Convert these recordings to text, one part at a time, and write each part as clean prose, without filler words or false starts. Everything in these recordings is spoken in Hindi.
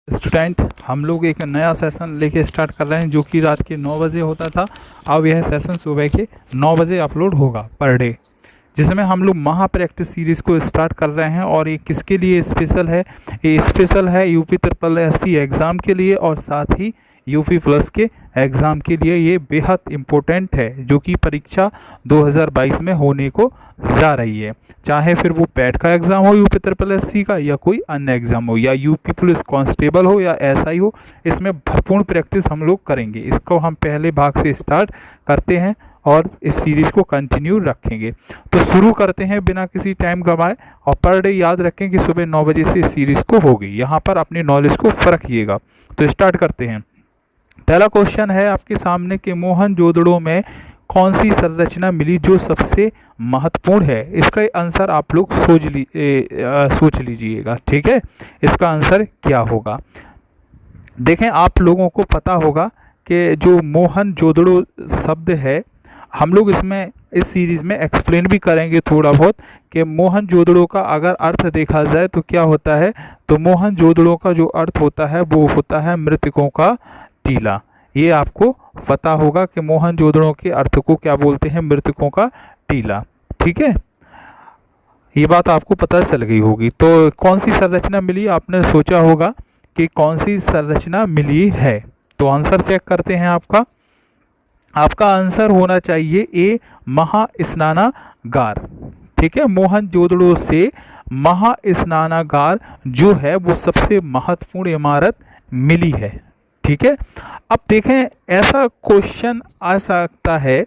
स्टूडेंट, हम लोग एक नया सेशन लेके स्टार्ट कर रहे हैं जो कि रात के 9 बजे होता था। अब यह सेशन सुबह के 9 बजे अपलोड होगा पर डे, जिसमें हम लोग महा प्रैक्टिस सीरीज़ को स्टार्ट कर रहे हैं। और ये किसके लिए स्पेशल है? ये स्पेशल है यूपी ट्रिपल एससी एग्ज़ाम के लिए और साथ ही यूपी प्लस के एग्ज़ाम के लिए। ये बेहद इम्पोर्टेंट है जो कि परीक्षा 2022 में होने को जा रही है। चाहे फिर वो पैट का एग्ज़ाम हो यूपी ट्रिपल एससी का, या कोई अन्य एग्ज़ाम हो, या यूपी पुलिस कांस्टेबल हो, या एसआई हो, इसमें भरपूर प्रैक्टिस हम लोग करेंगे। इसको हम पहले भाग से स्टार्ट करते हैं और इस सीरीज़ को कंटिन्यू रखेंगे। तो शुरू करते हैं बिना किसी टाइम गंवाए। और पर डे याद रखें कि सुबह 9 बजे से इस सीरीज़ को होगी। यहाँ पर अपनी नॉलेज को रखिएगा। तो स्टार्ट करते हैं। पहला क्वेश्चन है आपके सामने कि मोहनजोदड़ो में कौन सी संरचना मिली जो सबसे महत्वपूर्ण है? इसका आंसर आप लोग सोच लीजिएगा, ठीक है। इसका आंसर क्या होगा? देखें, आप लोगों को पता होगा कि जो मोहनजोदड़ो शब्द है, हम लोग इसमें इस सीरीज़ में एक्सप्लेन भी करेंगे थोड़ा बहुत कि मोहनजोदड़ो का अगर अर्थ देखा जाए तो क्या होता है। तो मोहनजोदड़ो का जो अर्थ होता है वो होता है मृतकों का टीला। ये आपको पता होगा कि मोहनजोदड़ो के अर्थ को क्या बोलते हैं? मृतकों का टीला, ठीक है। ये बात आपको पता चल गई होगी। तो कौन सी संरचना मिली, आपने सोचा होगा कि कौन सी संरचना मिली है। तो आंसर चेक करते हैं। आपका आंसर होना चाहिए ए, महास्नानागार, ठीक है। मोहनजोदड़ो से महास्नानागार जो है वो सबसे महत्वपूर्ण इमारत मिली है, ठीक है। अब देखें, ऐसा क्वेश्चन आ सकता है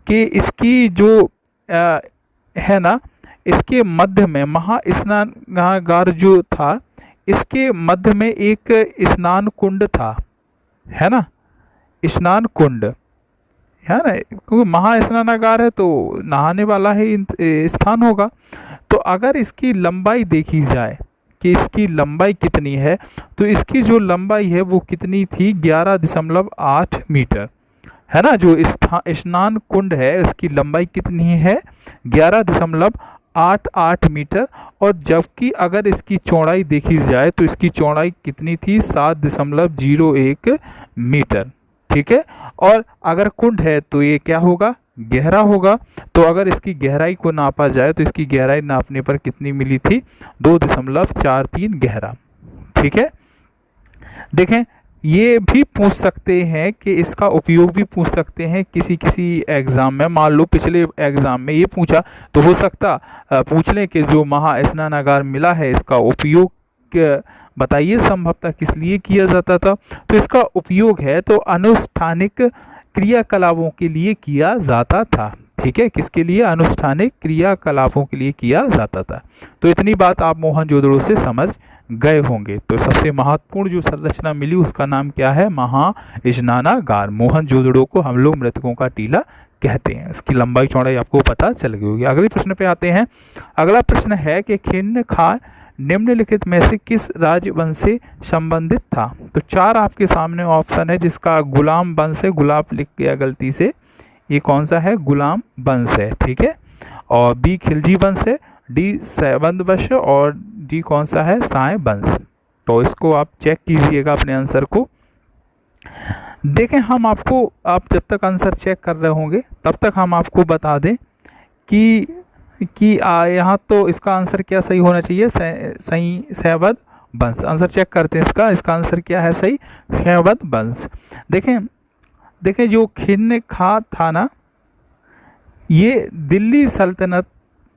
कि इसकी जो है ना, इसके मध्य में महास्नानागार जो था, इसके मध्य में एक स्नान कुंड था, है ना, स्नान कुंड, है ना, क्योंकि महास्नानागार है तो नहाने वाला ही स्थान होगा। तो अगर इसकी लंबाई देखी जाए कि इसकी लंबाई कितनी है, तो इसकी जो लंबाई है वो कितनी थी? 11.8 मीटर, है ना। जो स्नान कुंड है इसकी लंबाई कितनी है? 11.88 मीटर। और जबकि अगर इसकी चौड़ाई देखी जाए तो इसकी चौड़ाई कितनी थी? 7.01 मीटर, ठीक है। और अगर कुंड है तो ये क्या होगा? गहरा होगा। तो अगर इसकी गहराई को नापा जाए तो इसकी गहराई नापने पर कितनी मिली थी? 2.43 गहरा, ठीक है। देखें, ये भी पूछ सकते हैं कि इसका उपयोग भी पूछ सकते हैं किसी एग्ज़ाम में। मान लो पिछले एग्ज़ाम में ये पूछा तो हो सकता पूछ लें कि जो महास्नानागार मिला है इसका उपयोग बताइए संभवतः किस लिए किया जाता था। तो इसका उपयोग है तो अनुष्ठानिक क्रियाकलापों के लिए किया जाता था, ठीक है। किसके लिए? अनुष्ठानिक क्रियाकलापों के लिए किया जाता था। तो इतनी बात आप मोहनजोदड़ो से समझ गए होंगे। तो सबसे महत्वपूर्ण जो संरचना मिली उसका नाम क्या है? महास्नानागार। मोहनजोदड़ो को हम लोग मृतकों का टीला कहते हैं। इसकी लंबाई चौड़ाई आपको पता चल गई होगी। अगले प्रश्न पे आते हैं। अगला प्रश्न है कि खिन्न खान निम्नलिखित में से किस राजवंश से संबंधित था? तो 4 आपके सामने ऑप्शन है, जिसका गुलाम वंश है। गुलाब लिख गया गलती से, ये कौन सा है? गुलाम वंश है, ठीक है। और बी खिलजी वंश है, डी सैबंद वंश, और डी कौन सा है? साय वंश। तो इसको आप चेक कीजिएगा अपने आंसर को। देखें, आप जब तक आंसर चेक कर रहे होंगे तब तक हम आपको बता दें कि यहाँ तो इसका आंसर क्या सही होना चाहिए? सही सैबंद वंश। आंसर चेक करते हैं इसका आंसर क्या है? सही सैबंद वंश। देखें जो खिन्न खा था ना, ये दिल्ली सल्तनत,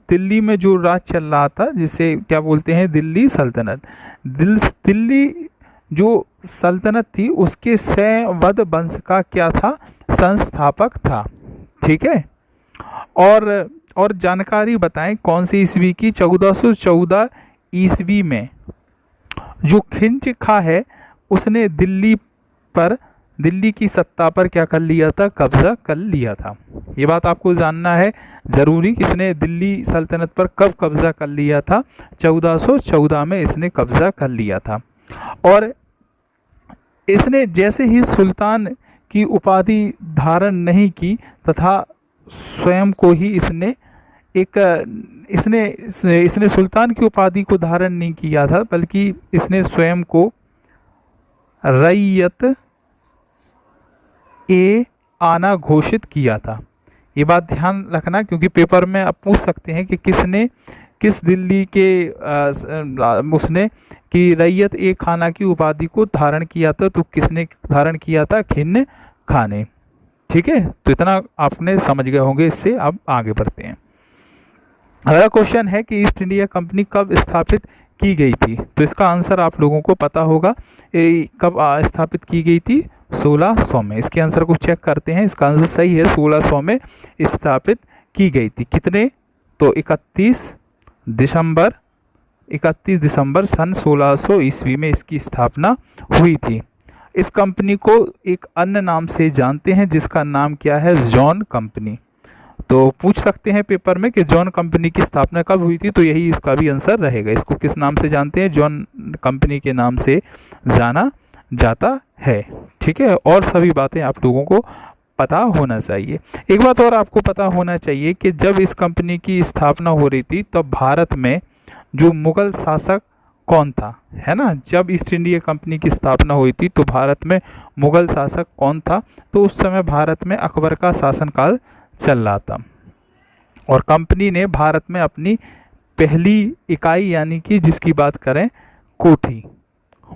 दिल्ली में जो राज चल रहा था जिसे क्या बोलते हैं? दिल्ली सल्तनत। दिल्ली जो सल्तनत थी उसके सैबंद वंश का क्या था? संस्थापक था, ठीक है। और जानकारी बताएं कौन सी ईस्वी की? 1414 ईस्वी में जो खिंच खा है उसने दिल्ली की सत्ता पर क्या कर लिया था? कब्जा कर लिया था। ये बात आपको जानना है ज़रूरी। इसने दिल्ली सल्तनत पर कब कब्जा कर लिया था? 1414 में इसने कब्जा कर लिया था। और इसने जैसे ही सुल्तान की उपाधि धारण नहीं की तथा स्वयं को ही इसने इसने सुल्तान की उपाधि को धारण नहीं किया था, बल्कि इसने स्वयं को रैयत ए आना घोषित किया था। ये बात ध्यान रखना, क्योंकि पेपर में आप पूछ सकते हैं कि किस दिल्ली के उसने कि रैयत ए खाना की उपाधि को धारण किया था, तो किसने धारण किया था? खिन्न खां ने। ठीक है, तो इतना आपने समझ गए होंगे। इससे अब आगे बढ़ते हैं। अगला क्वेश्चन है कि ईस्ट इंडिया कंपनी कब स्थापित की गई थी? तो इसका आंसर आप लोगों को पता होगा। कब स्थापित की गई थी? 1600 में। इसके आंसर को चेक करते हैं। इसका आंसर सही है, 1600 में स्थापित की गई थी। कितने? तो 31 दिसंबर सन 1600 ईस्वी में इसकी स्थापना हुई थी। इस कंपनी को एक अन्य नाम से जानते हैं, जिसका नाम क्या है? John company. तो पूछ सकते हैं पेपर में कि जॉन कंपनी की स्थापना कब हुई थी, तो यही इसका भी आंसर रहेगा। इसको किस नाम से जानते हैं? जॉन कंपनी के नाम से जाना जाता है। ठीक है, और सभी बातें आप लोगों को पता होना चाहिए। एक बात और आपको पता होना चाहिए कि जब इस कंपनी की स्थापना हो रही थी, तब भारत में जो मुगल शासक कौन था, है ना? जब ईस्ट इंडिया कंपनी की स्थापना हुई थी तो भारत में मुगल शासक कौन था? तो उस समय भारत में अकबर का शासनकाल चल रहा था, और कंपनी ने भारत में अपनी पहली इकाई, यानी कि जिसकी बात करें कोठी,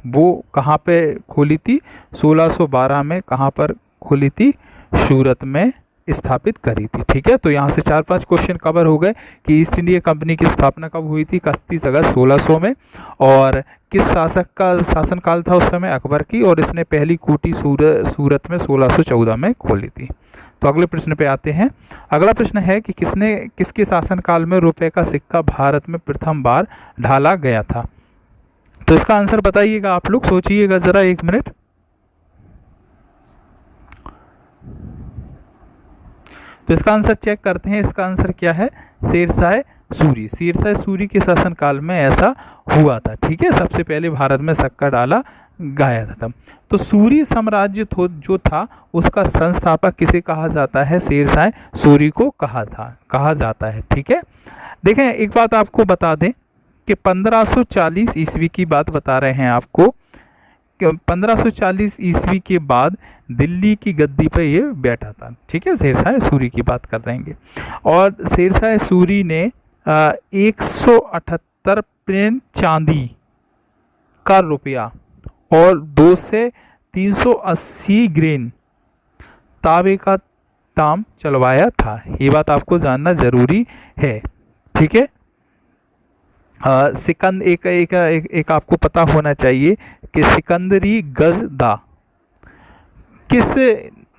वो कहाँ पे खोली थी? 1612 में। कहाँ पर खोली थी? सूरत में स्थापित करी थी। ठीक है, तो यहाँ से 4-5 क्वेश्चन कवर हो गए कि ईस्ट इंडिया कंपनी की स्थापना कब हुई थी? 31 अगस्त 1600 में। और किस शासक का शासनकाल था उस समय? अकबर की। और इसने पहली कोठी सूरत में 1614 में खोली थी। तो अगले प्रश्न पे आते हैं। अगला प्रश्न है कि किसके शासनकाल में रुपए का सिक्का भारत में प्रथम बार ढाला गया था? तो इसका आंसर बताइएगा, आप लोग सोचिएगा ज़रा 1 मिनट। तो इसका आंसर चेक करते हैं। इसका आंसर क्या है? शेरशाह सूरी। शेरशाह सूरी के शासनकाल में ऐसा हुआ था। ठीक है, सबसे पहले भारत में सिक्का डाला गया था। तो सूरी साम्राज्य जो था, उसका संस्थापक किसे कहा जाता है? शेरशाह सूरी को कहा जाता है। ठीक है, देखें एक बात आपको बता दें कि 1540 ईस्वी की बात बता रहे हैं आपको। 1540 ईस्वी के बाद दिल्ली की गद्दी पर ये बैठा था। ठीक है, शेरशाह सूरी की बात कर रहे हैं। और शेरशाह सूरी ने 178 प्लेन चांदी का रुपया और 2 से 380 ग्रेन तांबे का ताम चलवाया था। ये बात आपको जानना जरूरी है। ठीक है, एक आपको पता होना चाहिए कि सिकंदरी गजदा किस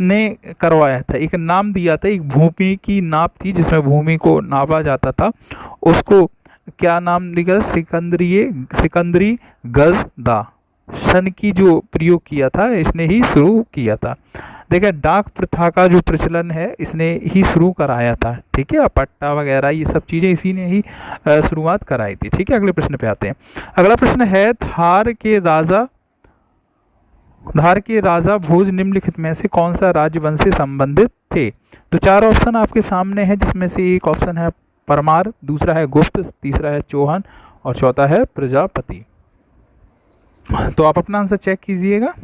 ने करवाया था? एक नाम दिया था, एक भूमि की नाप थी जिसमें भूमि को नापा जाता था, उसको क्या नाम लिखा? सिकंदरी गजदा। सन की जो प्रयोग किया था इसने ही शुरू किया था। देखिए, डाक प्रथा का जो प्रचलन है इसने ही शुरू कराया था। ठीक है, पट्टा वगैरह ये सब चीज़ें इसी ने ही शुरुआत कराई थी। ठीक है, अगले प्रश्न पे आते हैं। अगला प्रश्न है, धार के राजा भोज निम्नलिखित में से कौन सा राजवंश से संबंधित थे? तो 4 ऑप्शन आपके सामने हैं, जिसमें से एक ऑप्शन है परमार, दूसरा है गुप्त, तीसरा है चौहान और चौथा है प्रजापति। तो आप अपना आंसर चेक कीजिएगा।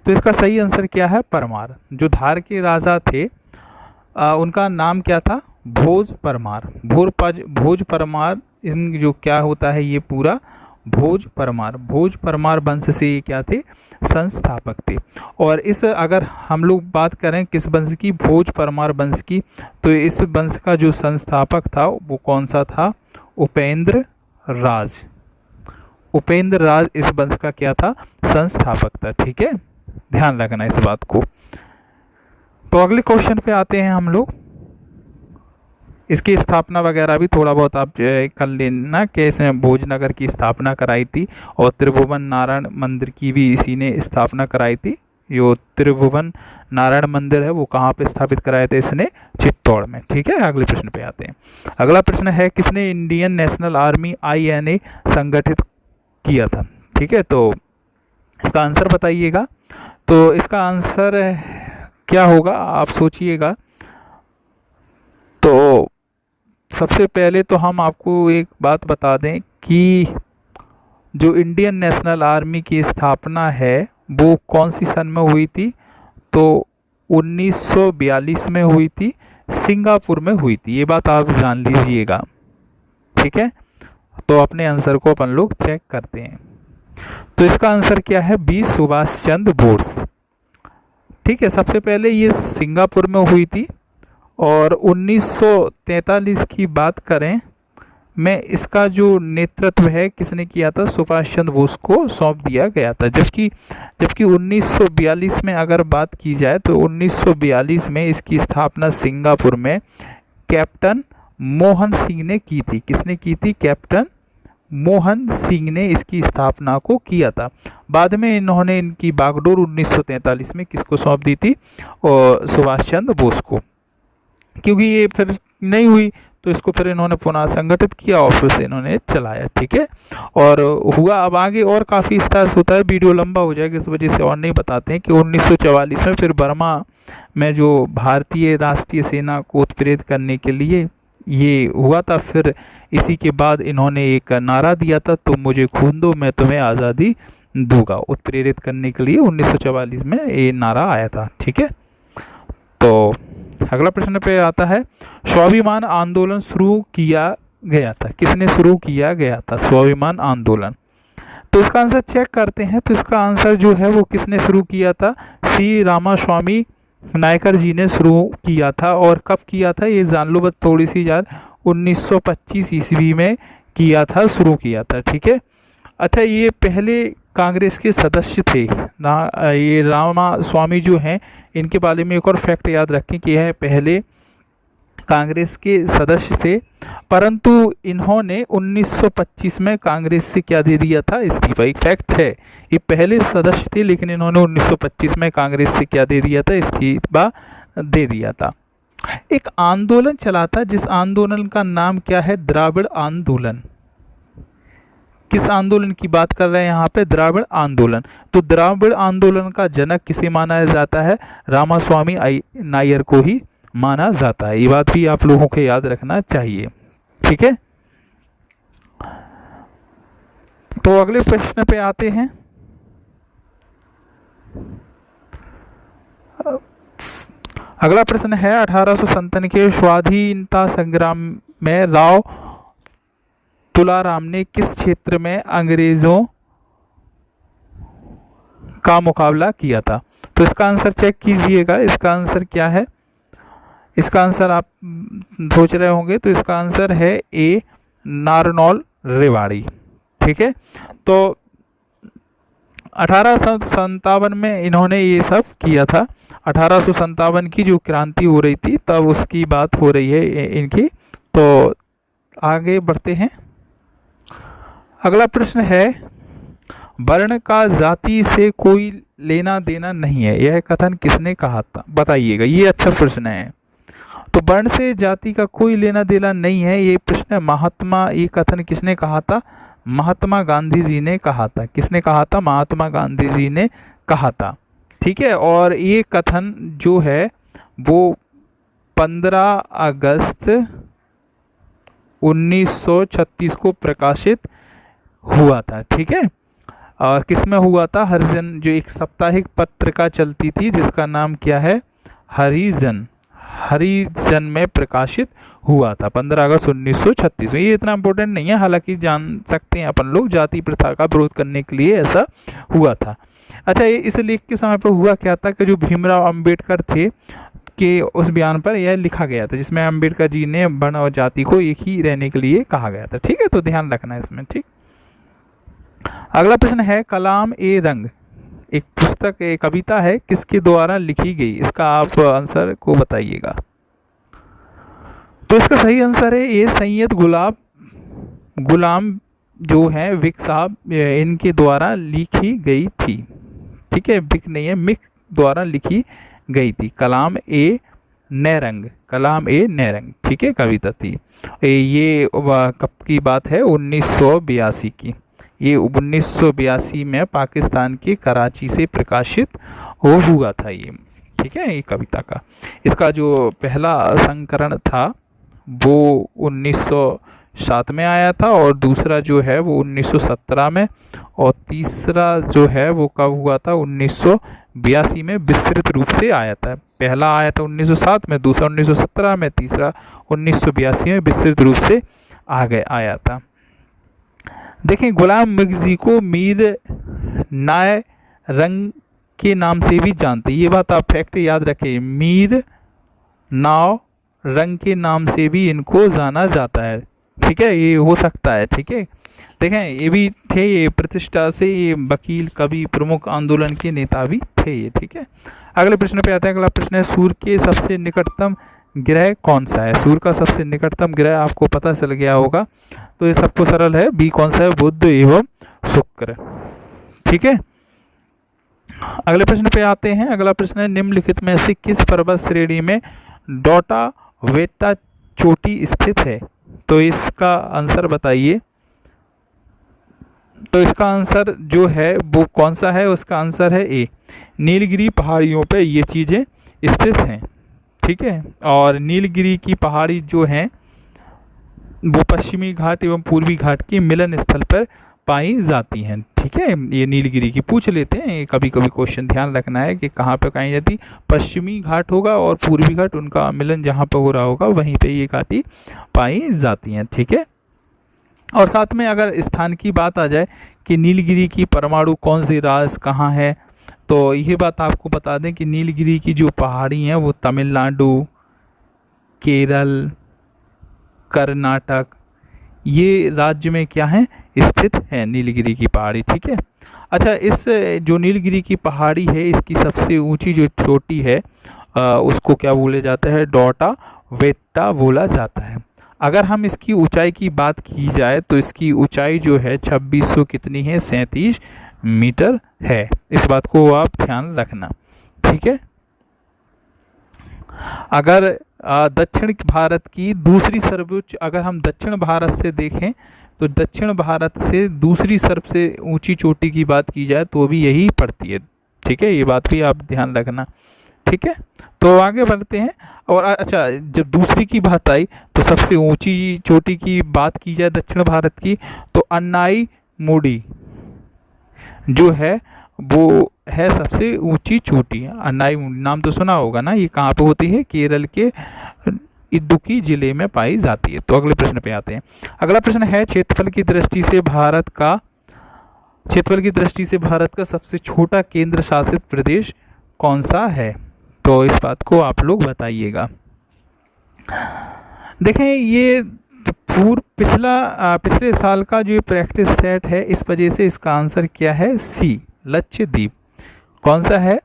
तो इसका सही आंसर क्या है? परमार। जो धार के राजा थे उनका नाम क्या था? भोज परमार। भोज परमार, इन जो क्या होता है ये पूरा भोज परमार वंश से ये क्या थे? संस्थापक थे। और इस अगर हम लोग बात करें किस वंश की? भोज परमार वंश की। तो इस वंश का जो संस्थापक था वो कौन सा था? उपेंद्र राज इस वंश का क्या था? संस्थापक था। ठीक है, ध्यान रखना इस बात को। तो अगले क्वेश्चन पे आते हैं हम लोग। इसकी स्थापना वगैरह भी थोड़ा बहुत आप कर लेना कि इसने भोजनगर की स्थापना कराई थी, और त्रिभुवन नारायण मंदिर की भी इसी ने स्थापना कराई थी। जो त्रिभुवन नारायण मंदिर है वो कहाँ पे स्थापित कराया था? इसने चित्तौड़ में। ठीक है, अगले प्रश्न पे आते हैं। अगला प्रश्न है, किसने इंडियन नेशनल आर्मी INA संगठित किया था? ठीक है, तो इसका आंसर बताइएगा। तो इसका आंसर क्या होगा आप सोचिएगा। तो सबसे पहले तो हम आपको एक बात बता दें कि जो इंडियन नेशनल आर्मी की स्थापना है वो कौन सी सन में हुई थी? तो 1942 में हुई थी, सिंगापुर में हुई थी। ये बात आप जान लीजिएगा, ठीक है। तो अपने आंसर को अपन लोग चेक करते हैं। तो इसका आंसर क्या है? बी, सुभाष चंद्र बोस। ठीक है, सबसे पहले ये सिंगापुर में हुई थी और 1943 की बात करें में इसका जो नेतृत्व है किसने किया था? सुभाष चंद्र बोस को सौंप दिया गया था। जबकि 1942 में अगर बात की जाए तो 1942 में इसकी स्थापना सिंगापुर में कैप्टन मोहन सिंह ने की थी। किसने की थी? कैप्टन मोहन सिंह ने इसकी स्थापना को किया था। बाद में इन्होंने इनकी बागडोर 1943 में किसको सौंप दी थी? और सुभाष चंद्र बोस को। क्योंकि ये फिर नहीं हुई तो इसको फिर इन्होंने पुनः संगठित किया और फिर से इन्होंने चलाया, ठीक है। और हुआ अब आगे और काफ़ी विस्तार से होता है, वीडियो लंबा हो जाएगा इस वजह से और नहीं बताते हैं कि 1944 में फिर बर्मा में जो भारतीय राष्ट्रीय सेना को उत्प्रेरित करने के लिए ये हुआ था। फिर इसी के बाद इन्होंने एक नारा दिया था, तुम मुझे खून दो मैं तुम्हें आज़ादी दूंगा। उत्प्रेरित करने के लिए 1944 में ये नारा आया था, ठीक है। तो अगला प्रश्न पे आता है, स्वाभिमान आंदोलन शुरू किया गया था। किसने शुरू किया गया था स्वाभिमान आंदोलन? तो इसका आंसर चेक करते हैं। तो इसका आंसर जो है वो किसने शुरू किया था? सी रामास्वामी नायकर जी ने शुरू किया था। और कब किया था ये जान लो बस थोड़ी सी यार, 1925 ईस्वी में किया था, शुरू किया था, ठीक है। अच्छा, ये पहले कांग्रेस के सदस्य थे ये रामास्वामी जो हैं, इनके बारे में एक और फैक्ट याद रखें कि यह पहले कांग्रेस के सदस्य थे, परंतु इन्होंने 1925 में कांग्रेस से क्या दे दिया था? इस्तीफा। एक फैक्ट है, ये पहले सदस्य थे लेकिन इन्होंने 1925 में कांग्रेस से क्या दे दिया था? इस्तीफा दे दिया था। एक आंदोलन चला था जिस आंदोलन का नाम क्या है? द्राविड़ आंदोलन। किस आंदोलन की बात कर रहे हैं यहाँ पे? द्राविड़ आंदोलन। तो द्राविड़ आंदोलन का जनक किसे माना जाता है? रामास्वामी नायर को ही माना जाता है। ये बात भी आप लोगों को याद रखना चाहिए, ठीक है। तो अगले प्रश्न पे आते हैं। अगला प्रश्न है, 1857 के स्वाधीनता संग्राम में राव तुलाराम ने किस क्षेत्र में अंग्रेजों का मुकाबला किया था? तो इसका आंसर चेक कीजिएगा। इसका आंसर क्या है? इसका आंसर आप सोच रहे होंगे, तो इसका आंसर है ए, नारनौल रेवाड़ी, ठीक है। तो 1857 में इन्होंने ये सब किया था। 1857 की जो क्रांति हो रही थी तब उसकी बात हो रही है इनकी। तो आगे बढ़ते हैं। अगला प्रश्न है, वर्ण का जाति से कोई लेना देना नहीं है, यह कथन किसने कहा था? बताइएगा, ये अच्छा प्रश्न है। तो वर्ण से जाति का कोई लेना देना नहीं है, ये प्रश्न ये कथन किसने कहा था? महात्मा गांधी जी ने कहा था। किसने कहा था? महात्मा गांधी जी ने कहा था, ठीक है। और ये कथन जो है वो 15 अगस्त 1936 को प्रकाशित हुआ था, ठीक है। और किस में हुआ था? हरिजन, जो एक साप्ताहिक पत्रिका चलती थी जिसका नाम क्या है? हरिजन में प्रकाशित हुआ था 15 अगस्त 1936 में। ये इतना इम्पोर्टेंट नहीं है, हालांकि जान सकते हैं अपन लोग, जाति प्रथा का विरोध करने के लिए ऐसा हुआ था। अच्छा, ये इस लेख के समय पर हुआ क्या था कि जो भीमराव अंबेडकर थे कि उस बयान पर यह लिखा गया था जिसमें अंबेडकर जी ने वर्ण और जाति को एक ही रहने के लिए कहा गया था, ठीक है। तो ध्यान रखना है इसमें, ठीक। अगला प्रश्न है, कलाम ए रंग एक पुस्तक, एक कविता है, किसके द्वारा लिखी गई? इसका आप आंसर को बताइएगा। तो इसका सही आंसर है ये सैयद गुलाम जो है विक साहब, इनके द्वारा लिखी गई थी, ठीक है। विक नहीं है, मिक द्वारा लिखी गई थी। कलाम ए नैरंग, ठीक है, कविता थी। ये कब की बात है? 1982 की। ये 1982 में पाकिस्तान के कराची से प्रकाशित हुआ था ये, ठीक है, ये कविता का। इसका जो पहला संस्करण था वो 1907 में आया था, और दूसरा जो है वो 1917 में, और तीसरा जो है वो कब हुआ था, 1982 में विस्तृत रूप से आया था। पहला आया था 1907 में, दूसरा 1917 में, तीसरा 1982 में विस्तृत रूप से आया था। देखें, गुलाम मिर्जी को मीर नाय रंग के नाम से भी जानते हैं, ये बात आप फैक्ट याद रखें, मीर नाव रंग के नाम से भी इनको जाना जाता है। ठीक है, ये हो सकता है। ठीक है, देखें ये भी थे, ये प्रतिष्ठा से ये वकील, कवि, प्रमुख आंदोलन के नेता भी थे ये। ठीक है, अगले प्रश्न पे आते हैं। अगला प्रश्न है, सूर्य के सबसे निकटतम ग्रह कौन सा है? सूर्य का सबसे निकटतम ग्रह आपको पता चल गया होगा, तो ये सबको सरल है, बी कौन सा है, बुध एवं शुक्र। ठीक है, अगले प्रश्न पे आते हैं। अगला प्रश्न है, निम्नलिखित में से किस पर्वत श्रेणी में डोटा वेट्टा चोटी स्थित है? तो इसका आंसर बताइए। तो इसका आंसर जो है वो कौन सा है? उसका आंसर है ए, नीलगिरी पहाड़ियों पे ये चीज़ें स्थित हैं। ठीक है, और नीलगिरी की पहाड़ी जो हैं वो पश्चिमी घाट एवं पूर्वी घाट के मिलन स्थल पर पाई जाती हैं। ठीक है, ये नीलगिरी की पूछ लेते हैं, कभी कभी क्वेश्चन ध्यान रखना है कि कहाँ पे पाई जाती, पश्चिमी घाट होगा और पूर्वी घाट, उनका मिलन जहाँ पर हो रहा होगा वहीं पे ये घाटी पाई जाती हैं। ठीक है, और साथ में अगर स्थान की बात आ जाए कि नीलगिरी की परमाणु कौन सी राज कहाँ है, तो ये बात आपको बता दें कि नीलगिरी की जो पहाड़ी हैं वो तमिलनाडु, केरल, कर्नाटक, ये राज्य में क्या है, स्थित है नीलगिरी की पहाड़ी। ठीक है, अच्छा, इस जो नीलगिरी की पहाड़ी है इसकी सबसे ऊंची जो चोटी है उसको क्या बोले जाता है, डोटा वेट्टा बोला जाता है। अगर हम इसकी ऊंचाई की बात की जाए तो इसकी ऊंचाई जो है 2600 कितनी है, 37 मीटर है। इस बात को आप ध्यान रखना। ठीक है, अगर दक्षिण भारत की दूसरी सर्वोच्च, अगर हम दक्षिण भारत से देखें तो दक्षिण भारत से दूसरी सबसे ऊंची चोटी की बात की जाए तो भी यही पड़ती है। ठीक है, ये बात भी आप ध्यान रखना। ठीक है, तो आगे बढ़ते हैं। और अच्छा, जब दूसरी की बात आई तो सबसे ऊंची चोटी की बात की जाए दक्षिण भारत की तो अन्नाई मुडी जो है वो है सबसे ऊंची चोटी। अन्नाई मुडी नाम तो सुना होगा ना, ये कहाँ पे होती है, केरल के इडुक्की जिले में पाई जाती है। तो अगले प्रश्न पे आते हैं। अगला प्रश्न है, क्षेत्रफल की दृष्टि से भारत का सबसे छोटा केंद्र शासित प्रदेश कौन सा है? तो इस बात को आप लोग बताइएगा। देखें, ये पिछले साल का जो प्रैक्टिस सेट है, इस वजह से इसका आंसर क्या है, सी, लक्षद्वीप। कौन सा है?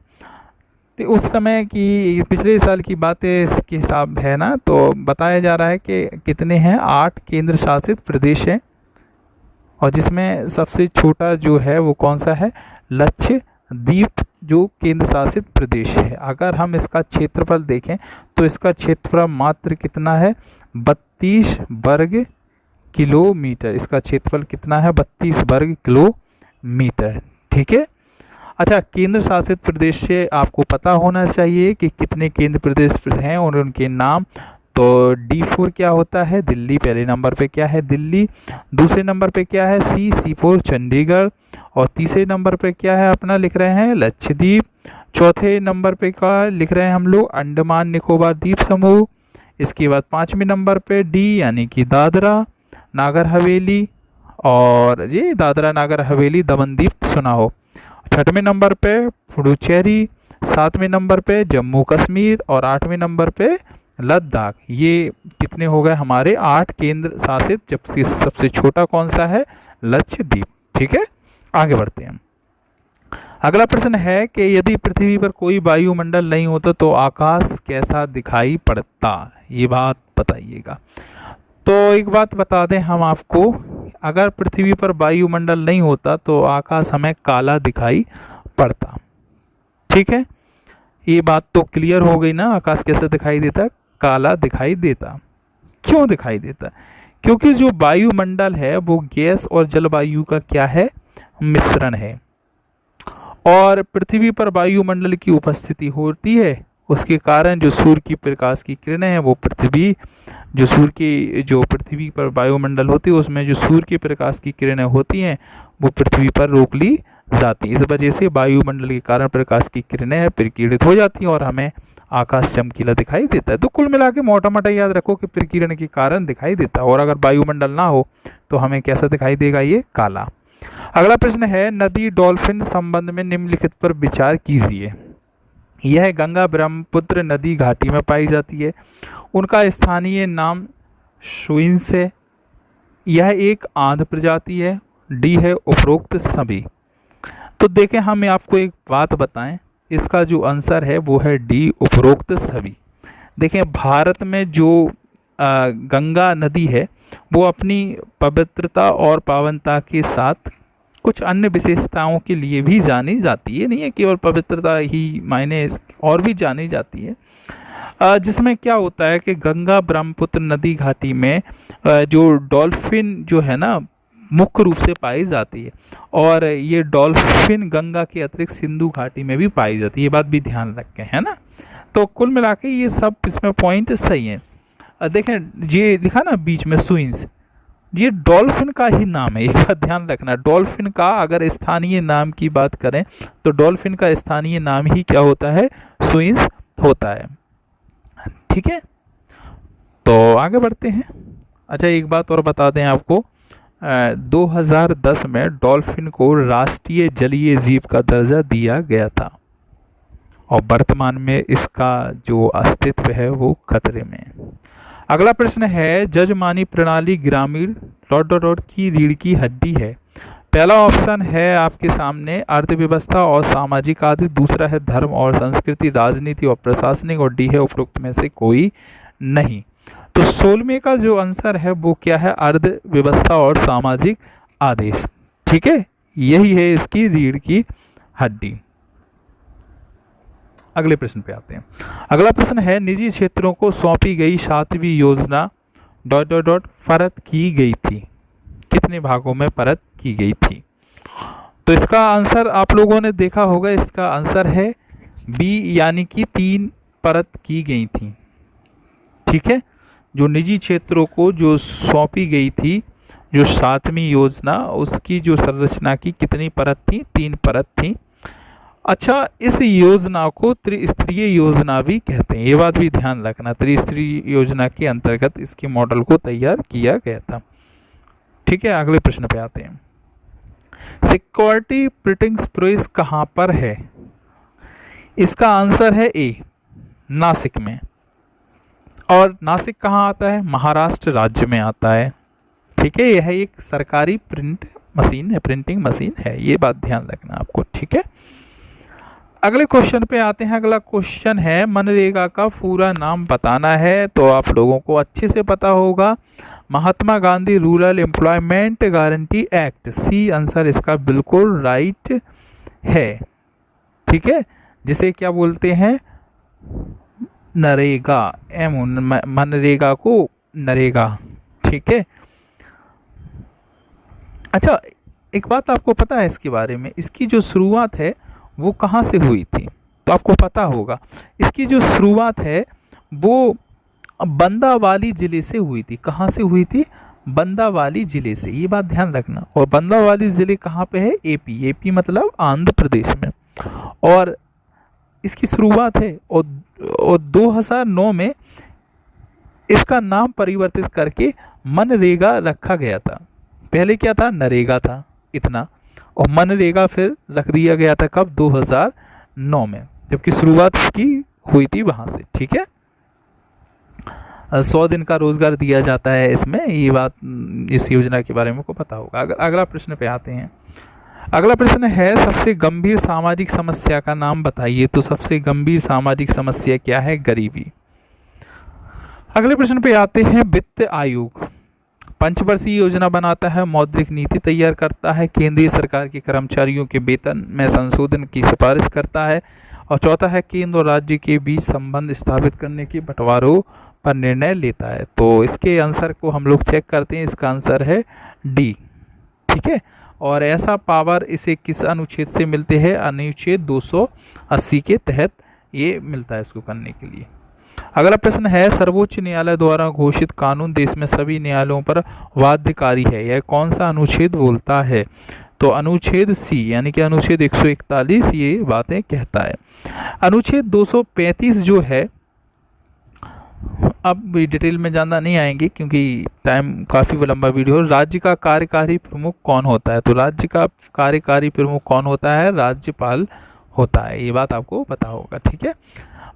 तो उस समय की पिछले साल की बातें इसके हिसाब है ना, तो बताया जा रहा है कि कितने हैं, 8 केंद्र शासित प्रदेश हैं, और जिसमें सबसे छोटा जो है वो कौन सा है, लक्षद्वीप जो केंद्र शासित प्रदेश है। अगर हम इसका क्षेत्रफल देखें तो इसका क्षेत्रफल मात्र कितना है, 32 वर्ग किलोमीटर। इसका क्षेत्रफल कितना है, 32 वर्ग किलोमीटर। ठीक है, अच्छा, केंद्र शासित प्रदेश से आपको पता होना चाहिए कि कितने केंद्र प्रदेश हैं और उनके नाम। तो D4 क्या होता है, दिल्ली। पहले नंबर पे क्या है, दिल्ली। दूसरे नंबर पे क्या है, C4 चंडीगढ़। और तीसरे नंबर पे क्या है, अपना लिख रहे हैं लक्षद्वीप। चौथे नंबर पे क्या लिख रहे हैं हम लोग, अंडमान निकोबार द्वीप समूह। इसके बाद 5वें नंबर पे D यानी कि दादरा नागर हवेली, और ये दादरा नागर हवेली दमन द्वीप सुना हो। 6वें नंबर पे पुडुचेरी, 7वें नंबर पे जम्मू कश्मीर, और 8वें नंबर पे लद्दाख। ये कितने हो गए हमारे, 8 केंद्र शासित, जबकि सबसे छोटा कौन सा है, लक्षद्वीप। ठीक है, आगे बढ़ते हैं। अगला प्रश्न है कि यदि पृथ्वी पर कोई वायुमंडल नहीं होता तो आकाश कैसा दिखाई पड़ता? ये बात बताइएगा। तो एक बात बता दें हम आपको, अगर पृथ्वी पर वायुमंडल नहीं होता तो आकाश हमें काला दिखाई पड़ता। ठीक है, ये बात तो क्लियर हो गई ना, आकाश कैसे दिखाई देता, काला दिखाई देता। क्यों दिखाई देता? क्योंकि जो वायुमंडल है वो गैस और जलवायु का क्या है, मिश्रण है, और पृथ्वी पर वायुमंडल की उपस्थिति होती है, उसके कारण जो सूर्य की प्रकाश की किरणें हैं वो पृथ्वी, जो सूर्य की जो पृथ्वी पर वायुमंडल होती है उसमें जो सूर्य की प्रकाश की किरणें होती हैं वो पृथ्वी पर रोक ली जाती हैं। इस वजह से वायुमंडल के कारण प्रकाश की किरणें प्रकीर्णित हो जाती हैं और हमें आकाश चमकीला दिखाई देता है। तो कुल मिला के मोटा मोटा याद रखो कि प्रकीर्णन के कारण दिखाई देता है, और अगर वायुमंडल ना हो तो हमें कैसा दिखाई देगा, ये काला। अगला प्रश्न है, नदी डॉल्फिन संबंध में निम्नलिखित पर विचार कीजिए। यह गंगा ब्रह्मपुत्र नदी घाटी में पाई जाती है। उनका स्थानीय नाम शुइंस है। यह एक आंध प्रजाति है। डी है उपरोक्त सभी। तो देखें, हम आपको एक बात बताएं, इसका जो आंसर है वो है डी उपरोक्त सभी। देखें, भारत में जो गंगा नदी है वो अपनी पवित्रता और पावनता के साथ कुछ अन्य विशेषताओं के लिए भी जानी जाती है। नहीं है केवल पवित्रता ही मायने, और भी जानी जाती है। जिसमें क्या होता है कि गंगा ब्रह्मपुत्र नदी घाटी में जो डॉल्फिन जो है ना मुख्य रूप से पाई जाती है, और ये डॉल्फिन गंगा के अतिरिक्त सिंधु घाटी में भी पाई जाती है। ये बात भी ध्यान रखें, है ना। तो कुल मिला के ये सब इसमें पॉइंट सही हैं। देखें, ये लिखा ना बीच में स्विंस, ये डॉल्फिन का ही नाम है। एक बात ध्यान रखना, डॉल्फिन का अगर स्थानीय नाम की बात करें तो डॉल्फिन का स्थानीय नाम ही क्या होता है, स्विंस होता है। ठीक है, तो आगे बढ़ते हैं। अच्छा, एक बात और बता दें आपको, 2010 में डॉल्फिन को राष्ट्रीय जलीय जीव का दर्जा दिया गया था, और वर्तमान में इसका जो अस्तित्व है वो खतरे में है। अगला प्रश्न है, जजमानी प्रणाली ग्रामीण ... की रीढ़ की हड्डी है। पहला ऑप्शन है आपके सामने अर्थव्यवस्था और सामाजिक आदि, दूसरा है धर्म और संस्कृति, राजनीति और प्रशासनिक, और डी है उपरोक्त में से कोई नहीं। तो 16वें का जो आंसर है वो क्या है, अर्थव्यवस्था और सामाजिक आदेश। ठीक है, यही है इसकी रीढ़ की हड्डी। अगले प्रश्न पे आते हैं। अगला प्रश्न है, निजी क्षेत्रों को सौंपी गई 7वीं योजना ... परत की गई थी। कितने भागों में परत की गई थी? तो इसका आंसर आप लोगों ने देखा होगा, इसका आंसर है बी, यानी कि 3 परत की गई थी। ठीक है, जो निजी क्षेत्रों को जो सौंपी गई थी जो 7वीं योजना, उसकी जो संरचना की कितनी परत थी, 3 परत थी। अच्छा, इस योजना को त्रिस्तरीय योजना भी कहते हैं, ये बात भी ध्यान रखना। त्रिस्तरीय योजना के अंतर्गत इसके मॉडल को तैयार किया गया था। ठीक है, अगले प्रश्न पे आते हैं। सिक्योरिटी प्रिंटिंग प्रेस कहाँ पर है? इसका आंसर है ए, नासिक में। और नासिक कहाँ आता है? महाराष्ट्र राज्य में आता है। ठीक है, यह एक सरकारी प्रिंटिंग मशीन है, ये बात ध्यान रखना आपको। ठीक है, अगले क्वेश्चन पे आते हैं। अगला क्वेश्चन है, मनरेगा का पूरा नाम बताना है। तो आप लोगों को अच्छे से पता होगा, Mahatma Gandhi rural employment guarantee act. C answer इसका बिल्कुल राइट है। ठीक है, जिसे क्या बोलते हैं, नरेगा, मनरेगा को नरेगा। ठीक है, अच्छा एक बात आपको पता है इसके बारे में, इसकी जो शुरुआत है वो कहाँ से हुई थी? तो आपको पता होगा, इसकी जो शुरुआत है वो बंदावाली ज़िले से हुई थी। कहाँ से हुई थी? बंदावाली ज़िले से, ये बात ध्यान रखना। और बंदावाली ज़िले कहाँ पे है? एपी। एपी मतलब आंध्र प्रदेश में। और इसकी शुरुआत है, और 2009 में इसका नाम परिवर्तित करके मनरेगा रखा गया था। पहले क्या था? नरेगा था इतना, और मनरेगा फिर रख दिया गया था कब? 2009 में, जबकि शुरुआत इसकी हुई थी वहाँ से। ठीक है, 100 दिन का रोजगार दिया जाता है इसमें, ये बात इस योजना के बारे में को पता होगा। अगला प्रश्न पे आते हैं। अगला प्रश्न है, सबसे गंभीर सामाजिक समस्या का नाम बताइए। तो सबसे गंभीर सामाजिक समस्या क्या है? गरीबी। अगले प्रश्न पे आते हैं। वित्त आयोग पंचवर्षीय योजना बनाता है, मौद्रिक नीति तैयार करता है, केंद्रीय सरकार के कर्मचारियों के वेतन में संशोधन की सिफारिश करता है, और चौथा है केंद्र और राज्य के बीच संबंध स्थापित करने के बंटवारों पर निर्णय लेता है। तो इसके आंसर को हम लोग चेक करते हैं, इसका आंसर है डी। ठीक है, और ऐसा पावर इसे किस अनुच्छेद से मिलते हैं? अनुच्छेद 280 के तहत ये मिलता है इसको करने के लिए। अगला प्रश्न है, सर्वोच्च न्यायालय द्वारा घोषित कानून देश में सभी न्यायालयों पर बाध्यकारी है, यह कौन सा अनुच्छेद बोलता है? तो अनुच्छेद सी यानी कि अनुच्छेद 141 ये बातें कहता है। अनुच्छेद 235 जो है, अब भी डिटेल में ज़्यादा नहीं आएंगे क्योंकि टाइम काफ़ी लंबा वीडियो है। राज्य का कार्यकारी प्रमुख कौन होता है? तो राज्य का कार्यकारी प्रमुख कौन होता है? राज्यपाल होता है, ये बात आपको पता होगा, ठीक है।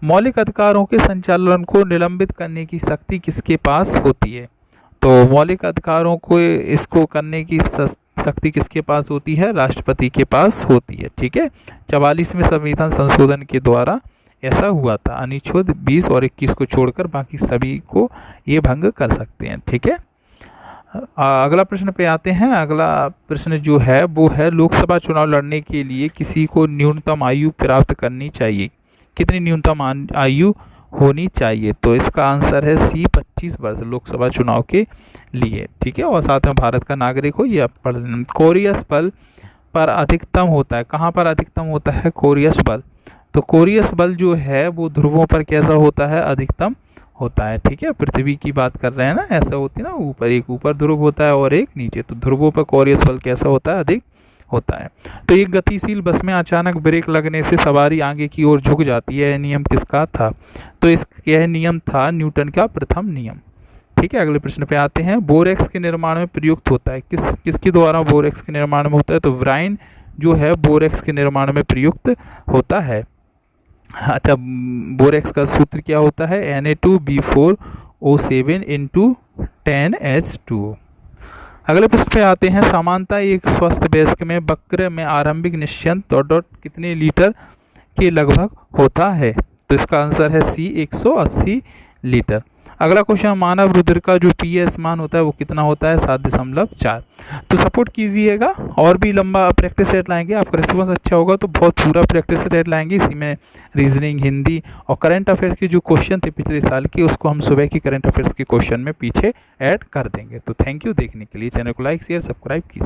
मौलिक अधिकारों के संचालन को निलंबित करने की शक्ति किसके पास होती है? तो मौलिक अधिकारों को इसको करने की शक्ति किसके पास होती है? राष्ट्रपति के पास होती है, ठीक है। 44वें संविधान संशोधन के द्वारा ऐसा हुआ था। अनुच्छेद 20 और 21 को छोड़कर बाकी सभी को ये भंग कर सकते हैं, ठीक है। अगला प्रश्न पे आते हैं। अगला प्रश्न जो है वो है, लोकसभा चुनाव लड़ने के लिए किसी को न्यूनतम आयु प्राप्त करनी चाहिए, कितनी न्यूनतम आयु होनी चाहिए? तो इसका आंसर है सी 25 वर्ष लोकसभा चुनाव के लिए, ठीक है। और साथ में भारत का नागरिक हो या पढ़। कोरियस बल पर अधिकतम होता है, कहाँ पर अधिकतम होता है? कोरियस बल। तो कोरियस बल जो है वो ध्रुवों पर कैसा होता है? अधिकतम होता है, ठीक है। पृथ्वी की बात कर रहे हैं ना, ऐसा होती है ना, ऊपर एक ऊपर ध्रुव होता है और एक नीचे, तो ध्रुवों पर कोरियस बल कैसा होता है? अधिक होता है। तो एक गतिशील बस में अचानक ब्रेक लगने से सवारी आगे की ओर झुक जाती है, यह नियम किसका था? तो यह नियम था न्यूटन का प्रथम नियम, ठीक है। अगले प्रश्न पे आते हैं। बोरेक्स के निर्माण में प्रयुक्त होता है, किसके द्वारा बोरेक्स के निर्माण में होता है? तो ब्राइन जो है बोरेक्स के निर्माण में प्रयुक्त होता है। अच्छा, बोरेक्स का सूत्र क्या होता है? Na2B4O7 × 10H2। अगले प्रश्न पे आते हैं। सामान्यतः एक स्वस्थ वयस्क में वक्र में आरंभिक निश्चयन कितने लीटर के लगभग होता है? तो इसका आंसर है सी 180 लीटर। अगला क्वेश्चन, मानव रुधिर का जो पीएच मान होता है वो कितना होता है? 7.4। तो सपोर्ट कीजिएगा, और भी लंबा प्रैक्टिस सेट लाएंगे। आपका रिस्पॉन्स अच्छा होगा तो बहुत पूरा प्रैक्टिस सेट लाएंगे। इसी में रीजनिंग, हिंदी और करंट अफेयर्स के जो क्वेश्चन थे पिछले साल के, उसको हम सुबह की करंट अफेयर्स के क्वेश्चन में पीछे ऐड कर देंगे। तो थैंक यू देखने के लिए। चैनल को लाइक शेयर सब्सक्राइब कीजिए।